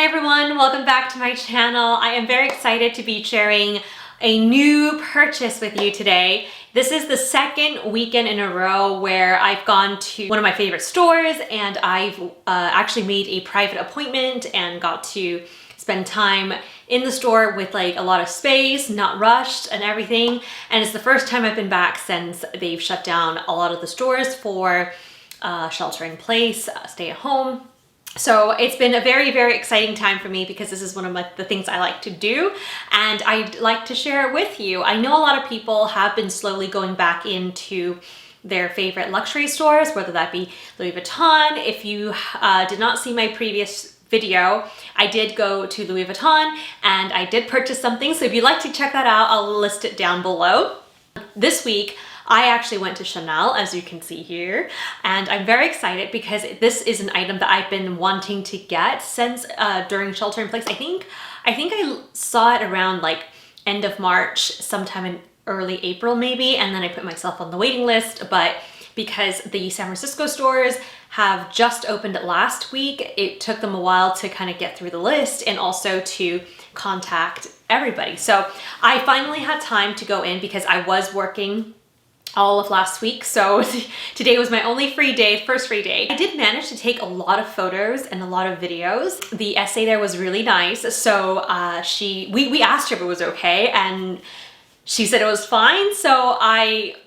everyone, welcome back to my channel. I am very excited to be sharing a new purchase with you today. This is the second weekend in a row where I've gone to one of my favorite stores and I've actually made a private appointment and got to spend time in the store with like a lot of space, not rushed and everything. And it's the first time I've been back since they've shut down a lot of the stores for shelter in place, stay at home. So it's been a very, very exciting time for me because this is one of the things I like to do and I'd like to share it with you. I know a lot of people have been slowly going back into their favorite luxury stores, whether that be Louis Vuitton. If you did not see my previous video, I did go to Louis Vuitton and I did purchase something. So if you'd like to check that out, I'll list it down below. This week, I actually went to Chanel, as you can see here, and I'm very excited because this is an item that I've been wanting to get since during shelter in place. I think I saw it around like end of March, sometime in early April maybe, and then I put myself on the waiting list, but because the San Francisco stores have just opened last week, it took them a while to kind of get through the list and also to contact everybody. So I finally had time to go in because I was working all of last week. So today was my only free day, first free day. I did manage to take a lot of photos and a lot of videos. The essay there was really nice. So we asked her if it was okay and she said it was fine. So I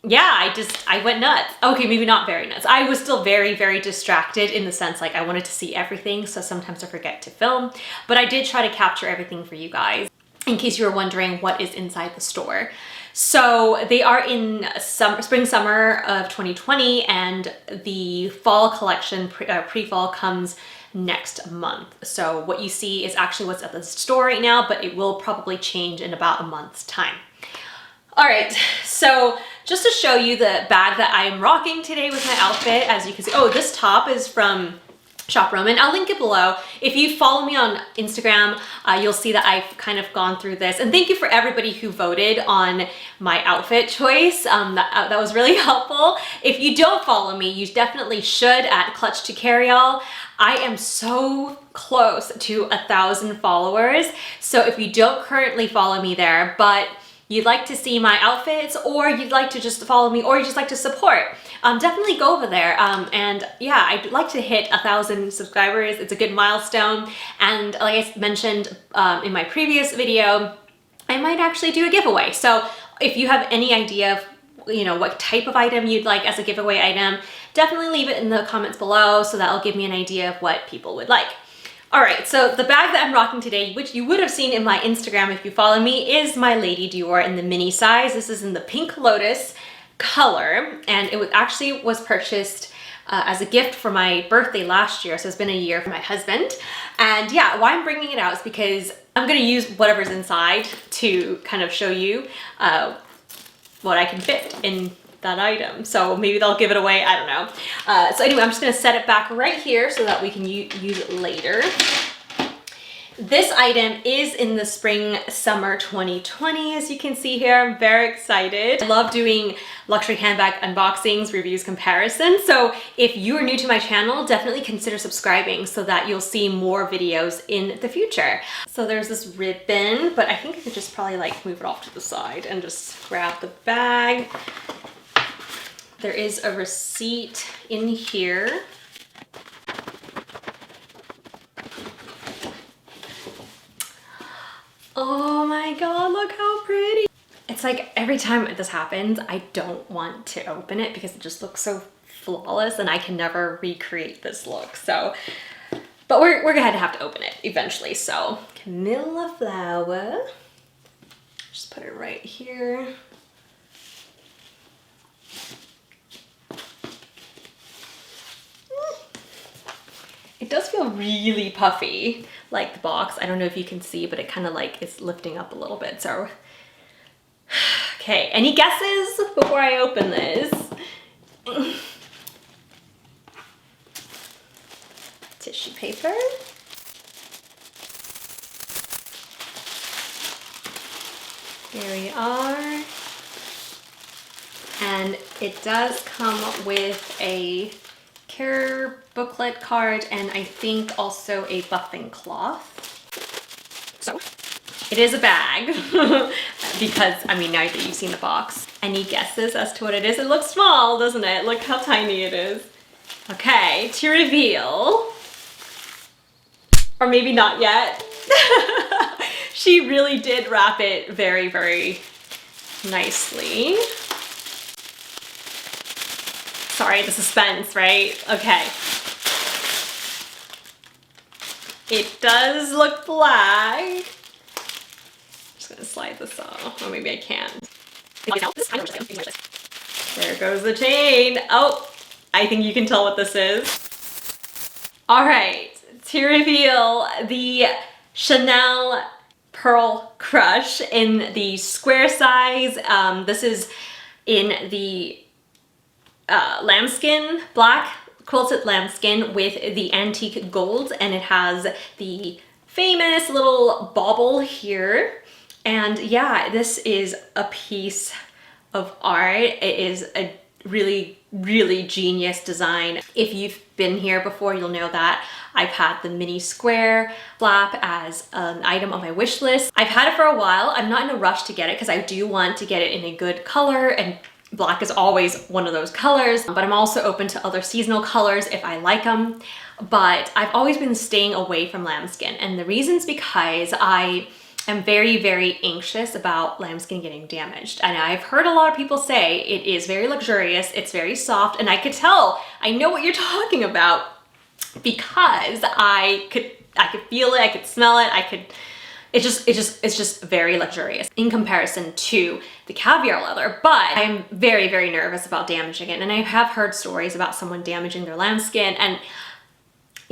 went nuts. Okay, maybe not very nuts. I was still very, very distracted in the sense like I wanted to see everything. So sometimes I forget to film, but I did try to capture everything for you guys in case you were wondering what is inside the store. So they are in spring, summer of 2020 and the fall collection, pre-fall comes next month. So what you see is actually what's at the store right now, but it will probably change in about a month's time. All right, so just to show you the bag that I am rocking today with my outfit, as you can see, this top is from Shop Roman. I'll link it below. If you follow me on Instagram, you'll see that I've kind of gone through this. And thank you for everybody who voted on my outfit choice. That was really helpful. If you don't follow me, you definitely should at Clutch to Carry All. I am so close to 1,000 followers. So if you don't currently follow me there, but you'd like to see my outfits or you'd like to just follow me or you just like to support, definitely go over there. And yeah, I'd like to hit 1,000 subscribers. It's a good milestone. And like I mentioned in my previous video, I might actually do a giveaway. So if you have any idea of what type of item you'd like as a giveaway item, definitely leave it in the comments below so that'll give me an idea of what people would like. All right, so the bag that I'm rocking today, which you would have seen in my Instagram if you follow me, is my Lady Dior in the mini size. This is in the Pink Lotus color, and it actually was purchased as a gift for my birthday last year, so it's been a year for my husband. And yeah, why I'm bringing it out is because I'm gonna use whatever's inside to kind of show you what I can fit in that item. So maybe they'll give it away, I don't know. So anyway, I'm just gonna set it back right here so that we can use it later. This item is in the spring, summer 2020, as you can see here. I'm very excited. I love doing luxury handbag unboxings, reviews, comparisons. So if you are new to my channel, definitely consider subscribing so that you'll see more videos in the future. So there's this ribbon, but I think I could just probably like move it off to the side and just grab the bag. There is a receipt in here. Oh my God, look how pretty. It's like every time this happens, I don't want to open it because it just looks so flawless and I can never recreate this look. So, but we're gonna have to open it eventually. So, Camilla flower. Just put it right here. It does feel really puffy, like the box. I don't know if you can see, but it kind of like is lifting up a little bit. So, okay, any guesses before I open this? Tissue paper. Here we are. And it does come with a care booklet card, and I think also a buffing cloth. So it is a bag because, I mean, now that you've seen the box. Any guesses as to what it is? It looks small, doesn't it? Look how tiny it is. Okay, to reveal, or maybe not yet. She really did wrap it very, very nicely. Sorry, the suspense, right? Okay. It does look black. I'm just gonna slide this off, or maybe I can't. There goes the chain. Oh, I think you can tell what this is. All right, to reveal the Chanel Pearl Crush in the square size. This is in the lambskin, black quilted lambskin with the antique gold, and it has the famous little bauble here. And yeah, this is a piece of art. It is a really, really genius design. If you've been here before, you'll know that I've had the mini square flap as an item on my wish list. I've had it for a while. I'm not in a rush to get it because I do want to get it in a good color, and black is always one of those colors, but I'm also open to other seasonal colors if I like them. But I've always been staying away from lambskin, and the reason's because I am very, very anxious about lambskin getting damaged. And I've heard a lot of people say it is very luxurious, it's very soft, and I could tell, I know what you're talking about because I could feel it, I could smell it, it's just very luxurious in comparison to the caviar leather. But I'm very, very nervous about damaging it. And I have heard stories about someone damaging their lambskin, and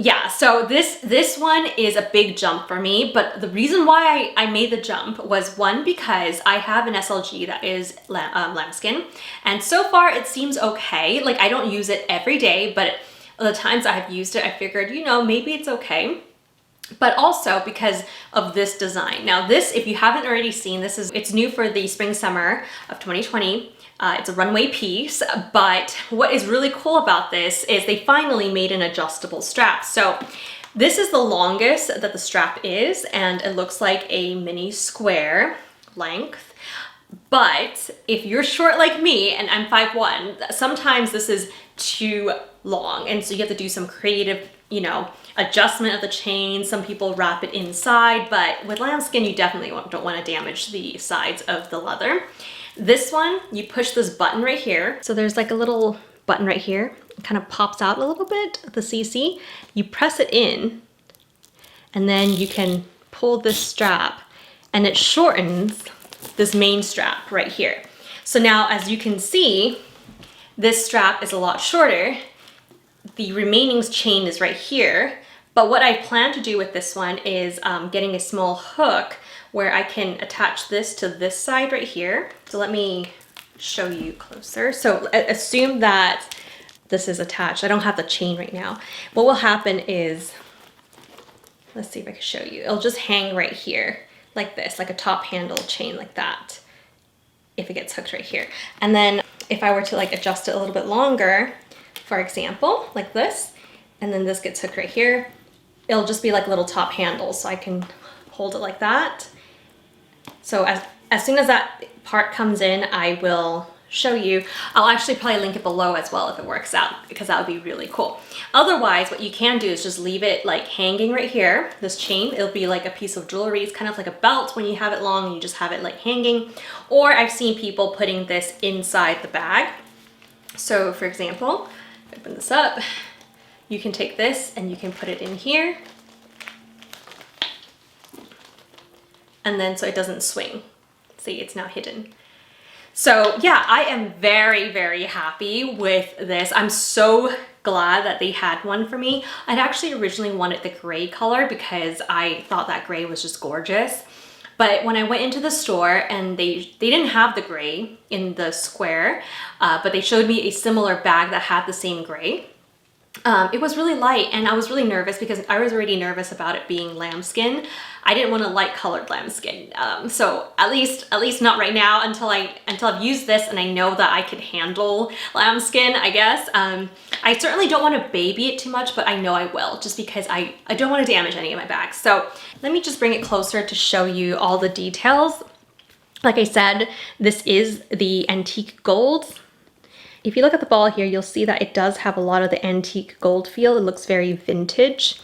yeah, so this one is a big jump for me, but the reason why I made the jump was, one, because I have an SLG that is lambskin, and so far it seems okay. Like, I don't use it every day, but the times I have used it, I figured, you know, maybe it's okay. But also because of this design. Now this, if you haven't already seen, it's new for the spring summer of 2020. It's a runway piece, but what is really cool about this is they finally made an adjustable strap. So this is the longest that the strap is, and it looks like a mini square length. But if you're short like me, and I'm 5'1", sometimes this is too long, and so you have to do some creative, you know, adjustment of the chain. Some people wrap it inside, but with lambskin, you definitely don't want to damage the sides of the leather. This one, you push this button right here. So there's like a little button right here. It kind of pops out a little bit, the CC. You press it in, and then you can pull this strap, and it shortens this main strap right here. So now, as you can see, this strap is a lot shorter. The remaining chain is right here. But what I plan to do with this one is getting a small hook where I can attach this to this side right here. So let me show you closer. So assume that this is attached. I don't have the chain right now. What will happen is, let's see if I can show you. It'll just hang right here like this, like a top handle chain like that, if it gets hooked right here. And then if I were to like adjust it a little bit longer, for example, like this, and then this gets hooked right here, it'll just be like little top handles, so I can hold it like that. So as soon as that part comes in, I will show you. I'll actually probably link it below as well if it works out, because that would be really cool. Otherwise, what you can do is just leave it like hanging right here, this chain. It'll be like a piece of jewelry. It's kind of like a belt when you have it long and you just have it like hanging. Or I've seen people putting this inside the bag. So for example, open this up, you can take this and you can put it in here. And then so it doesn't swing. See, it's now hidden. So yeah, I am very, very happy with this. I'm so glad that they had one for me. I'd actually originally wanted the gray color because I thought that gray was just gorgeous. But when I went into the store and they didn't have the gray in the square, but they showed me a similar bag that had the same gray. It was really light, and I was really nervous because I was already nervous about it being lambskin. I didn't want a light colored lambskin. So at least not right now until I've used this and I know that I can handle lambskin, I guess. I certainly don't want to baby it too much, but I know I will, just because I don't want to damage any of my bags. So let me just bring it closer to show you all the details. Like I said, this is the antique gold. If you look at the ball here, you'll see that it does have a lot of the antique gold feel. It looks very vintage.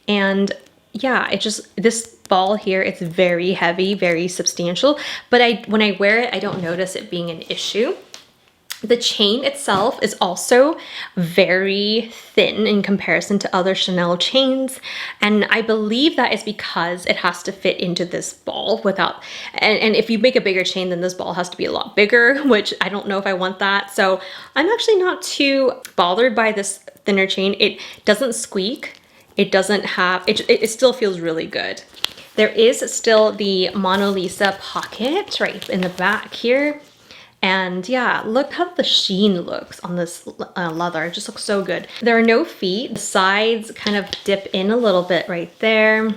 And yeah, this ball here, it's very heavy, very substantial. But when I wear it, I don't notice it being an issue. The chain itself is also very thin in comparison to other Chanel chains. And I believe that is because it has to fit into this ball without, and if you make a bigger chain, then this ball has to be a lot bigger, which I don't know if I want that. So I'm actually not too bothered by this thinner chain. It doesn't squeak. It doesn't have, it still feels really good. There is still the Mona Lisa pocket right in the back here. And yeah, look how the sheen looks on this leather. It just looks so good. There are no feet. The sides kind of dip in a little bit right there.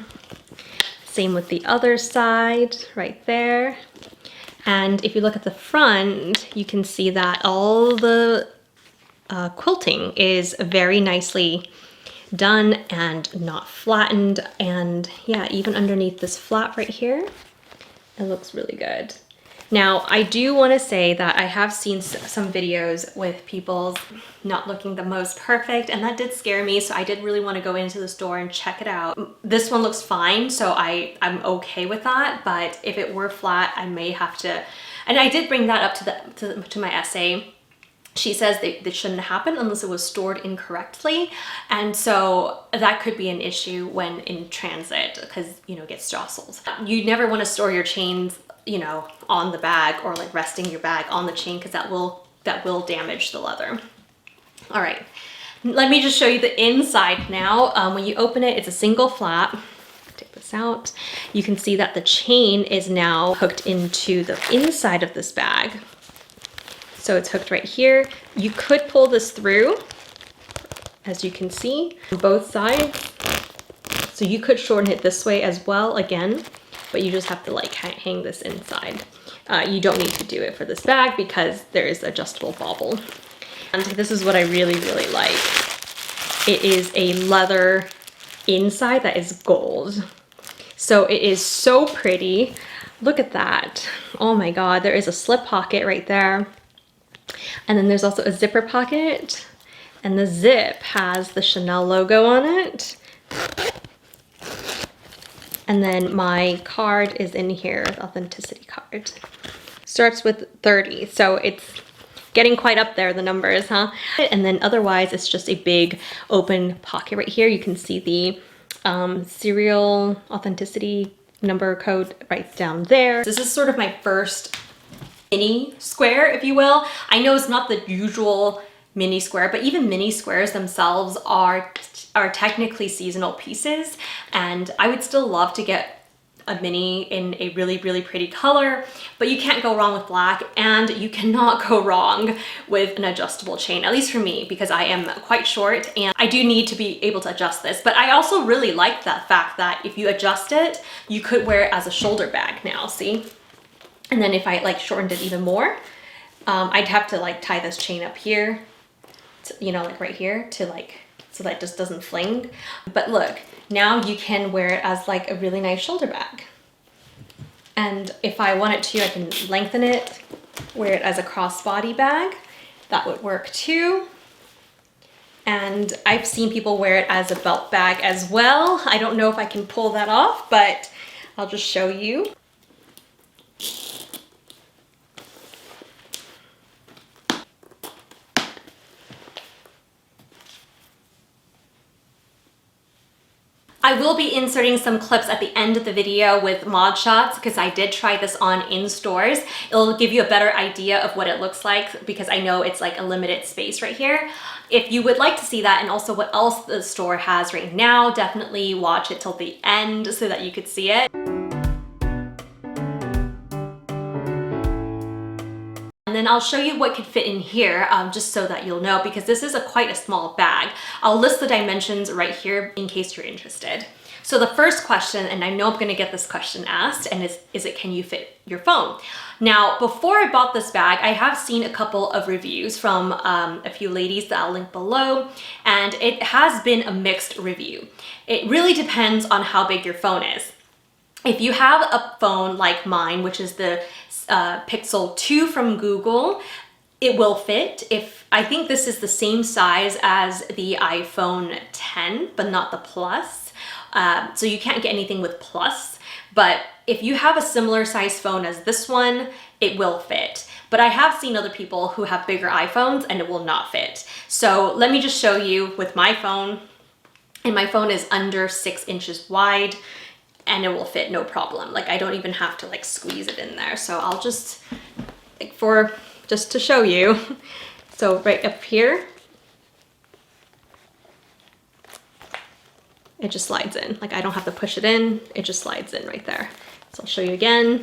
Same with the other side right there. And if you look at the front, you can see that all the quilting is very nicely done and not flattened. And yeah, even underneath this flap right here, it looks really good. Now, I do want to say that I have seen some videos with people not looking the most perfect, and that did scare me, so I did really want to go into the store and check it out. This one looks fine, so I'm okay with that, but if it were flat, I may have to, and I did bring that up to my essay. She says that shouldn't happen unless it was stored incorrectly. And so that could be an issue when in transit because, you know, it gets jostled. You never want to store your chains, you know, on the bag or like resting your bag on the chain because that will damage the leather. All right, let me just show you the inside now. When you open it, it's a single flap. Take this out. You can see that the chain is now hooked into the inside of this bag. So it's hooked right here. You could pull this through, as you can see, on both sides. So you could shorten it this way as well, again, but you just have to like hang this inside. You don't need to do it for this bag because there is adjustable bobble. And this is what I really, really like. It is a leather inside that is gold. So it is so pretty. Look at that. Oh my God, there is a slip pocket right there. And then there's also a zipper pocket, and the zip has the Chanel logo on it. And then my card is in here, the authenticity card. Starts with 30, so it's getting quite up there, the numbers, huh? And then otherwise, it's just a big open pocket right here. You can see the serial authenticity number code right down there. This is sort of my first mini square, if you will. I know it's not the usual mini square, but even mini squares themselves are technically seasonal pieces, and I would still love to get a mini in a really, really pretty color, but you can't go wrong with black, and you cannot go wrong with an adjustable chain, at least for me, because I am quite short and I do need to be able to adjust this. But I also really like that fact that if you adjust it, you could wear it as a shoulder bag now, see? And then if I like shortened it even more, I'd have to like tie this chain up here, to, you know, like right here to like, so that it just doesn't fling. But look, now you can wear it as like a really nice shoulder bag. And if I wanted to, I can lengthen it, wear it as a crossbody bag. That would work too. And I've seen people wear it as a belt bag as well. I don't know if I can pull that off, but I'll just show you. I will be inserting some clips at the end of the video with mod shots because I did try this on in stores. It'll give you a better idea of what it looks like because I know it's like a limited space right here. If you would like to see that and also what else the store has right now, definitely watch it till the end so that you could see it. And and I'll show you what could fit in here just so that you'll know, because this is quite a small bag. I'll list the dimensions right here in case you're interested. So the first question, and I know I'm gonna get this question asked, and is it, can you fit your phone? Now, before I bought this bag, I have seen a couple of reviews from a few ladies that I'll link below, and it has been a mixed review. It really depends on how big your phone is. If you have a phone like mine, which is the Pixel 2 from Google, it will fit. I think this is the same size as the iPhone 10, but not the Plus. So you can't get anything with Plus, but if you have a similar size phone as this one, it will fit. But I have seen other people who have bigger iPhones and it will not fit. So let me just show you with my phone, and my phone is under 6 inches wide, and it will fit no problem. Like, I don't even have to like squeeze it in there. So I'll just, like, just to show you. So right up here, it just slides in. Like, I don't have to push it in, it just slides in right there. So I'll show you again.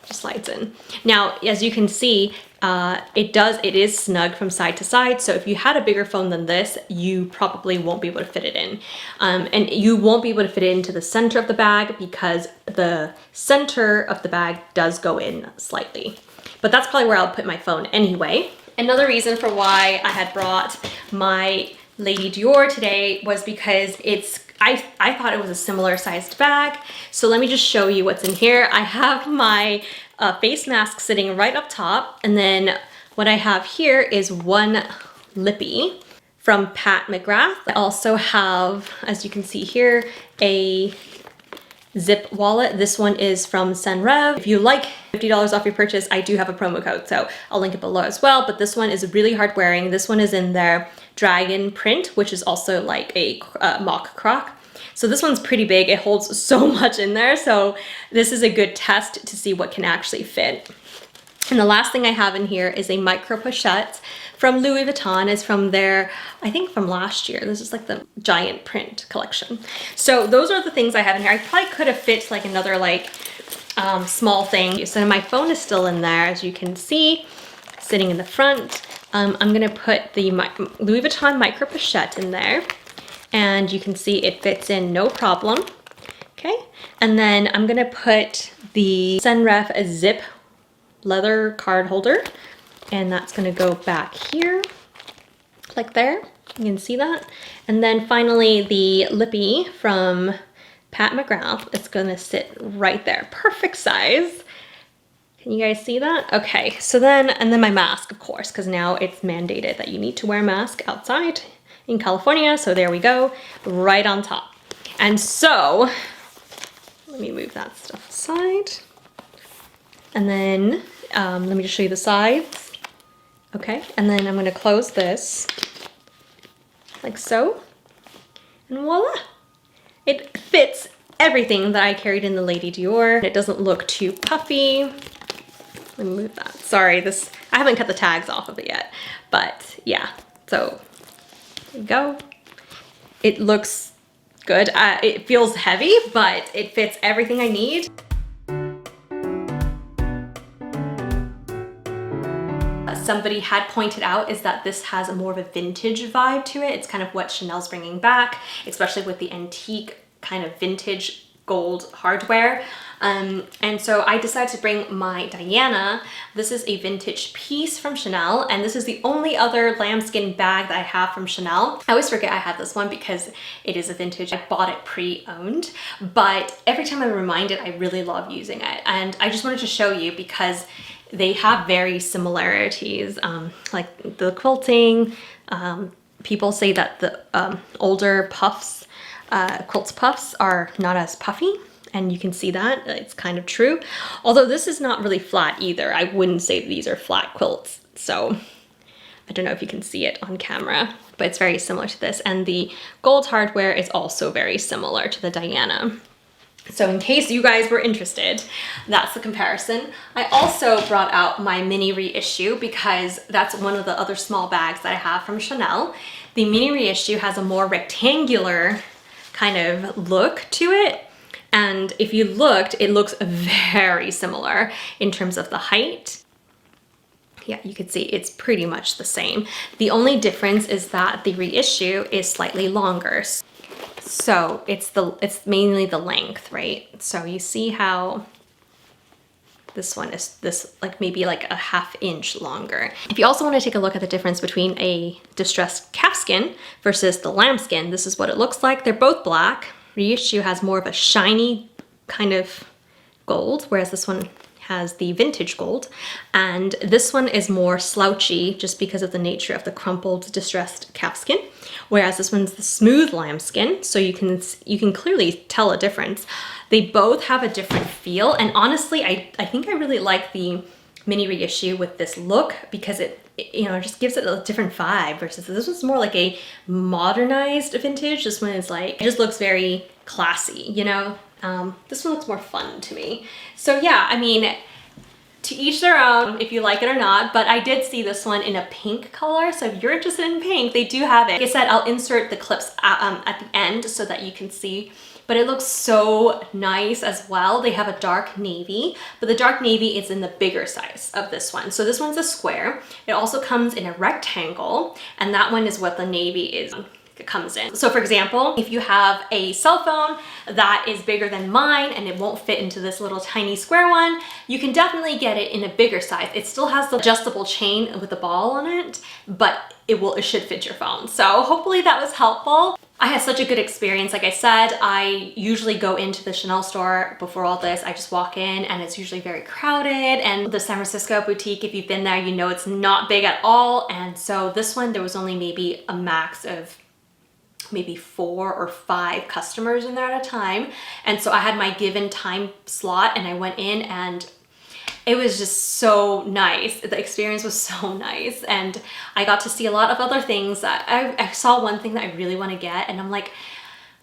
Just slides in. Now, as you can see, it is snug from side to side. So if you had a bigger phone than this, you probably won't be able to fit it in. And you won't be able to fit it into the center of the bag because the center of the bag does go in slightly. But that's probably where I'll put my phone anyway. Another reason for why I had brought my Lady Dior today was because I thought it was a similar sized bag. So let me just show you what's in here. I have my face mask sitting right up top. And then what I have here is one lippy from Pat McGrath. I also have, as you can see here, a zip wallet. This one is from Senrev. If you like $50 off your purchase, I do have a promo code, so I'll link it below as well. But this one is really hard wearing. This one is in their dragon print, which is also like a mock croc. So this one's pretty big. It holds so much in there. So this is a good test to see what can actually fit. And the last thing I have in here is a micro pochette from Louis Vuitton. It's from their, I think from last year. This is like the giant print collection. So those are the things I have in here. I probably could have fit like another like small thing. So my phone is still in there, as you can see, sitting in the front. I'm gonna put the Louis Vuitton micro pochette in there, and you can see it fits in no problem. Okay, and then I'm gonna put the Senref zip leather card holder, and that's gonna go back here, like there. You can see that. And then finally the lippy from Pat McGrath is gonna sit right there. Perfect size. Can you guys see that? Okay, so then, and then my mask, of course, because now it's mandated that you need to wear a mask outside in California. So there we go, right on top. And so, let me move that stuff aside. And then, let me just show you the sides. Okay, and then I'm gonna close this like so, and voila. It fits everything that I carried in the Lady Dior. It doesn't look too puffy. Let me move that. Sorry, I haven't cut the tags off of it yet, but yeah, so there you go. It looks good. It feels heavy, but it fits everything I need. Somebody had pointed out is that this has more of a vintage vibe to it. It's kind of what Chanel's bringing back, especially with the antique kind of vintage gold hardware. And so I decided to bring my Diana. This is a vintage piece from Chanel, and this is the only other lambskin bag that I have from Chanel. I always forget I have this one because it is a vintage. I bought it pre-owned, but every time I'm reminded, I really love using it. And I just wanted to show you because they have very similarities, like the quilting. People say that the older puffs, quilts puffs are not as puffy, and you can see that. It's kind of true. Although this is not really flat either. I wouldn't say these are flat quilts. So I don't know if you can see it on camera, but it's very similar to this. And the gold hardware is also very similar to the Diana. So in case you guys were interested, that's the comparison. I also brought out my mini reissue because that's one of the other small bags that I have from Chanel. The mini reissue has a more rectangular kind of look to it. And if you looked, it looks very similar in terms of the height yeah, you can see it's pretty much the same. The only difference is that the reissue is slightly longer. So it's mainly the length, right? So you see how this one is like maybe like a ½ inch longer. If you also want to take a look at the difference between a distressed calfskin versus the lambskin, this is what it looks like. They're both black. Reissue has more of a shiny kind of gold, whereas this one has the vintage gold. And this one is more slouchy just because of the nature of the crumpled distressed calfskin, whereas this one's the smooth lambskin. So you can clearly tell a difference. They both have a different feel, and honestly, I think I really like the mini reissue with this look because it you know, just gives it a different vibe versus this one's more like a modernized vintage. This one is like, it just looks very classy, you know? This one looks more fun to me. So yeah, I mean, to each their own if you like it or not, but I did see this one in a pink color. So if you're interested in pink, they do have it. Like I said, I'll insert the clips at the end so that you can see, but it looks so nice as well. They have a dark navy, but the dark navy is in the bigger size of this one. So this one's a square. It also comes in a rectangle, and that one is what the navy is. It comes in. So for example, if you have a cell phone that is bigger than mine and it won't fit into this little tiny square one, you can definitely get it in a bigger size. It still has the adjustable chain with the ball on it, but it should fit your phone. So hopefully that was helpful. I had such a good experience. Like I said, I usually go into the Chanel store before all this. I just walk in and it's usually very crowded, and the San Francisco boutique, if you've been there, you know it's not big at all. And so this one, there was only maybe a max of maybe 4 or 5 customers in there at a time. And so I had my given time slot and I went in and it was just so nice. The experience was so nice. And I got to see a lot of other things. I saw one thing that I really want to get and I'm like,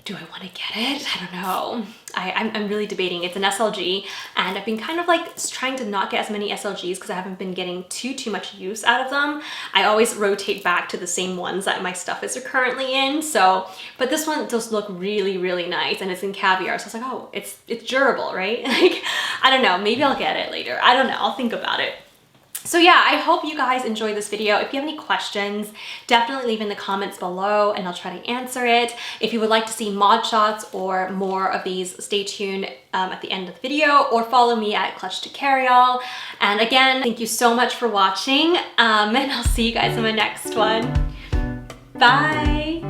do I want to get it? I don't know. I'm really debating. It's an SLG and I've been kind of like trying to not get as many SLGs because I haven't been getting too much use out of them. I always rotate back to the same ones that my stuff is currently in. So, but this one does look really, really nice and it's in caviar. So I was like, oh, it's durable, right? Like, I don't know, maybe I'll get it later. I don't know, I'll think about it. So yeah, I hope you guys enjoyed this video. If you have any questions, definitely leave in the comments below and I'll try to answer it. If you would like to see mod shots or more of these, stay tuned at the end of the video or follow me at Clutch to Carry All. And again, thank you so much for watching and I'll see you guys in my next one. Bye.